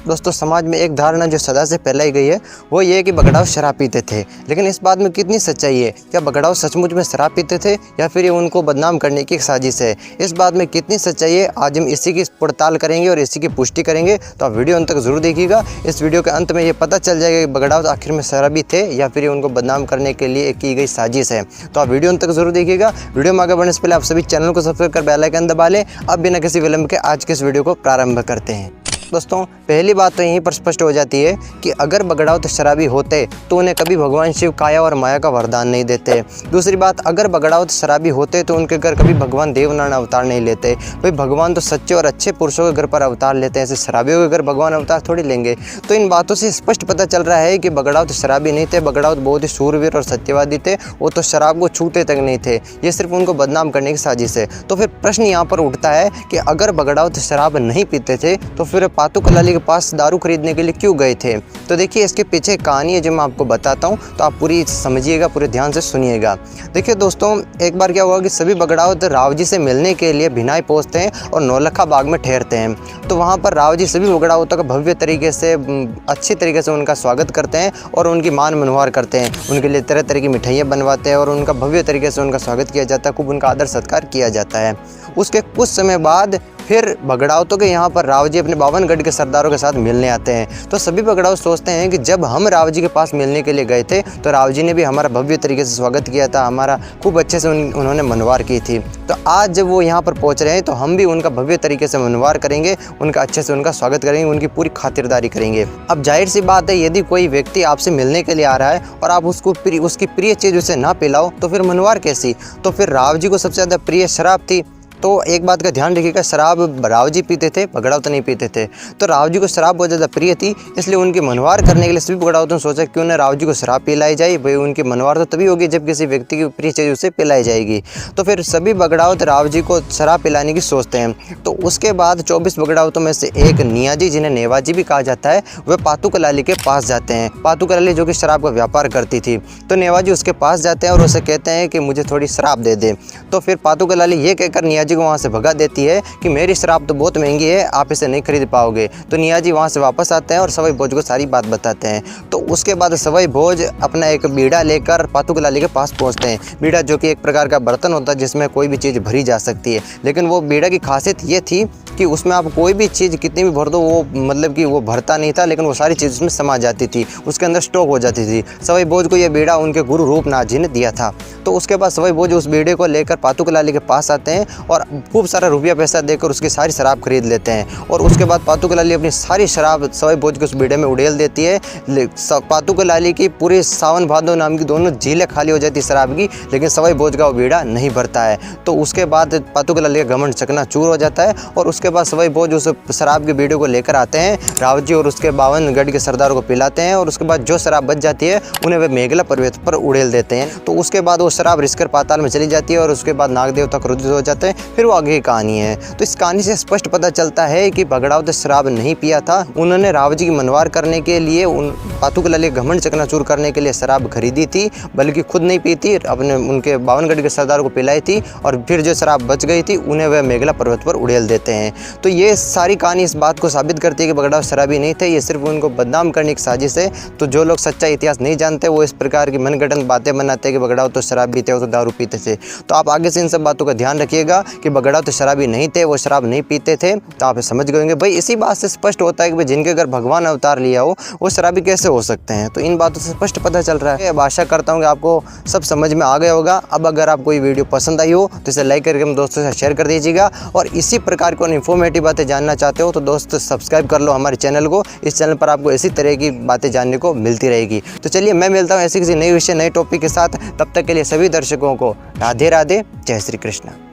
दोस्तों समाज में एक धारणा जो सदा से फैलाई गई है वो ये है कि बगड़ाऊ शराब पीते थे, लेकिन इस बात में कितनी सच्चाई है? क्या बगड़ाऊ सचमुच में शराब पीते थे या फिर ये उनको बदनाम करने की एक साजिश है? इस बात में कितनी सच्चाई है आज हम इसी की पड़ताल करेंगे और इसी की पुष्टि करेंगे। तो आप वीडियो अंत तक जरूर देखिएगा। इस वीडियो के अंत में ये पता चल जाएगा कि बगड़ाऊ आखिर में शराबी थे या फिर ये उनको बदनाम करने के लिए की गई साजिश है। तो आप वीडियो अंत तक जरूर देखिएगा। वीडियो में आगे बढ़ने से पहले आप सभी चैनल को सब्सक्राइब कर बेल आइकन दबा लें। अब बिना किसी विलंब के आज के इस वीडियो को प्रारंभ करते हैं। दोस्तों पहली बात तो यहीं पर स्पष्ट हो जाती है कि अगर बगड़ाऊ तो शराबी होते तो उन्हें कभी भगवान शिव काया और माया का वरदान नहीं देते। दूसरी बात, अगर बगड़ाऊ तो शराबी होते तो उनके घर कभी भगवान देवनारायण अवतार नहीं लेते। भाई भगवान तो सच्चे और अच्छे पुरुषों के घर पर अवतार लेते हैं, ऐसे शराबियों के घर भगवान अवतार थोड़ी लेंगे। तो इन बातों से स्पष्ट पता चल रहा है कि बगड़ाऊ तो शराबी नहीं थे। बगड़ाऊ तो बहुत ही शूरवीर और सत्यवादी थे। वो तो शराब को छूते तक नहीं थे, ये सिर्फ उनको बदनाम करने की साजिश है। तो फिर प्रश्न यहाँ पर उठता है कि अगर बगड़ाऊ तो शराब नहीं पीते थे तो फिर पातू कलाली के पास दारू खरीदने के लिए क्यों गए थे? तो देखिए इसके पीछे एक कहानी है जो मैं आपको बताता हूँ, तो आप पूरी समझिएगा, पूरे ध्यान से सुनिएगा। देखिए दोस्तों, एक बार क्या हुआ कि सभी बगड़ाऊ राव जी से मिलने के लिए भिनाई पहुँचते हैं और नौलखा बाग में ठहरते हैं। तो वहाँ पर राव जी सभी बगड़ाऊ तक भव्य तरीके से अच्छी तरीके से उनका स्वागत करते हैं और उनकी मान मनोहार करते हैं। उनके लिए तरह तरह की मिठाइयाँ बनवाते हैं और उनका भव्य तरीके से उनका स्वागत किया जाता है, खूब उनका आदर सत्कार किया जाता है। उसके कुछ समय बाद फिर बगड़ाऊ तो के यहाँ पर राव जी अपने 52 गढ़ के सरदारों के साथ मिलने आते हैं। तो सभी बगड़ाऊ सोचते हैं कि जब हम राव जी के पास मिलने के लिए गए थे तो राव जी ने भी हमारा भव्य तरीके से स्वागत किया था, हमारा खूब अच्छे से उन्होंने मनवार की थी। तो आज जब वो यहाँ पर पहुँच रहे हैं तो हम भी उनका भव्य तरीके से मनवार करेंगे, उनका अच्छे से उनका स्वागत करेंगे, उनकी पूरी खातिरदारी करेंगे। अब जाहिर सी बात है, यदि कोई व्यक्ति आपसे मिलने के लिए आ रहा है और आप उसकी प्रिय चीज़ उसे ना पिलाओ तो फिर मनवार कैसी? तो फिर राव जी को सबसे ज़्यादा प्रिय शराब थी। तो एक बात का ध्यान रखिएगा, शराब राव जी पीते थे, बगड़ाऊ तो नहीं पीते थे। तो राव जी को शराब बहुत ज़्यादा प्रिय थी, इसलिए उनकी मनवार करने के लिए सभी बगड़ाऊ ने सोचा क्यों ना राव जी को शराब पिलाई जाए। भाई उनकी मनवार तो तभी होगी जब किसी व्यक्ति की प्रिय चीज़ उसे पिलाई जाएगी। तो फिर सभी बगड़ाऊ राव जी को शराब पिलाने की सोचते हैं। तो उसके बाद 24 बगड़ाऊ में से एक नियाजी, जिन्हें नेवाजी भी कहा जाता है, वह पातू कलाली के पास जाते हैं। पातू कलाली जो कि शराब का व्यापार करती थी। तो नेवाजी उसके पास जाते हैं और उसे कहते हैं कि मुझे थोड़ी शराब दे दे। तो फिर पातू कलाली ये कहकर नियाजी को वहाँ से भगा देती है कि मेरी शराब तो बहुत महंगी है, आप इसे नहीं खरीद पाओगे। तो नियाजी वहाँ से वापस आते हैं और सवाई भोज को सारी बात बताते हैं। तो उसके बाद सवाई भोज अपना एक बीड़ा लेकर पातू कलाली के पास पहुँचते हैं। बीड़ा जो कि एक प्रकार का बर्तन होता है जिसमें कोई भी चीज़ भरी जा सकती है, लेकिन वो बीड़ा की खासियत ये थी कि उसमें आप कोई भी चीज़ कितनी भी भर दो वो मतलब कि वो भरता नहीं था, लेकिन वो सारी चीज़ उसमें समा जाती थी, उसके अंदर स्टॉक हो जाती थी। सवाई भोज को ये बीड़ा उनके गुरु रूपनाथ जी ने दिया था। तो उसके बाद सवाई भोज उस बीड़े को लेकर पातू कलाली के पास आते हैं और खूब सारा रुपया पैसा देकर उसकी सारी शराब खरीद लेते हैं। और उसके बाद पातू कलाली अपनी सारी शराब सवाई भोज के उस बीड़े में उड़ेल देती है। पातू कलाली की पूरी सावन भादो नाम की दोनों झीलें खाली हो जाती शराब की, लेकिन सवाई भोज का वो बीड़ा नहीं भरता है। तो उसके बाद पातू कलाली का घमंड चकनाचूर हो जाता है और उसके बाद सवाई भोज उस शराब के बीड़े को लेकर आते हैं, राव जी और उसके 52 गढ़ के सरदारों को पिलाते हैं और उसके बाद जो शराब बच जाती है उन्हें वे मेघला पर्वत पर उड़ेल देते हैं। तो उसके बाद वो शराब रिसकर पाताल में चली जाती है और उसके बाद नाग देवता क्रोधित हो जाते हैं। फिर वो आगे की कहानी है। तो इस कहानी से स्पष्ट पता चलता है कि बगड़ाऊ तो शराब नहीं पिया था। उन्होंने राव जी की मनवार करने के लिए, पातू कलाली घमंड चकनाचूर करने के लिए शराब खरीदी थी, बल्कि खुद नहीं पी थी, अपने उनके 52 गढ़ के सरदारों को पिलाई थी और फिर जो शराब बच गई थी उन्हें वह मेघला पर्वत पर उड़ेल देते हैं। तो ये सारी कहानी इस बात को साबित करती है कि बगड़ाऊ शराबी नहीं थे, ये सिर्फ उनको बदनाम करने की साजिश है। तो जो लोग सच्चा इतिहास नहीं जानते वो इस प्रकार की मनगढ़ंत बातें बनाते हैं कि बगड़ाऊ तो शराबी थे, वो तो दारू पीते थे। तो आप आगे से इन सब बातों का ध्यान रखिएगा कि बगड़ाऊ तो शराबी नहीं थे, वो शराब नहीं पीते थे। तो आप समझ गए होंगे। भाई इसी बात से स्पष्ट होता है कि भाई जिनके घर भगवान अवतार लिया हो वो शराबी कैसे हो सकते हैं। तो इन बातों से स्पष्ट पता चल रहा है। अब आशा करता हूँ कि आपको सब समझ में आ गया होगा। अब अगर आपको ये वीडियो पसंद आई हो तो इसे लाइक करके हम दोस्तों से शेयर कर दीजिएगा और इसी प्रकार को इन्फॉर्मेटिव बातें जानना चाहते हो तो दोस्त सब्सक्राइब कर लो हमारे चैनल को। इस चैनल पर आपको इसी तरह की बातें जानने को मिलती रहेगी। तो चलिए मैं मिलता हूँ ऐसी किसी नई विषय, नए टॉपिक के साथ। तब तक के लिए सभी दर्शकों को राधे राधे, जय श्री कृष्ण।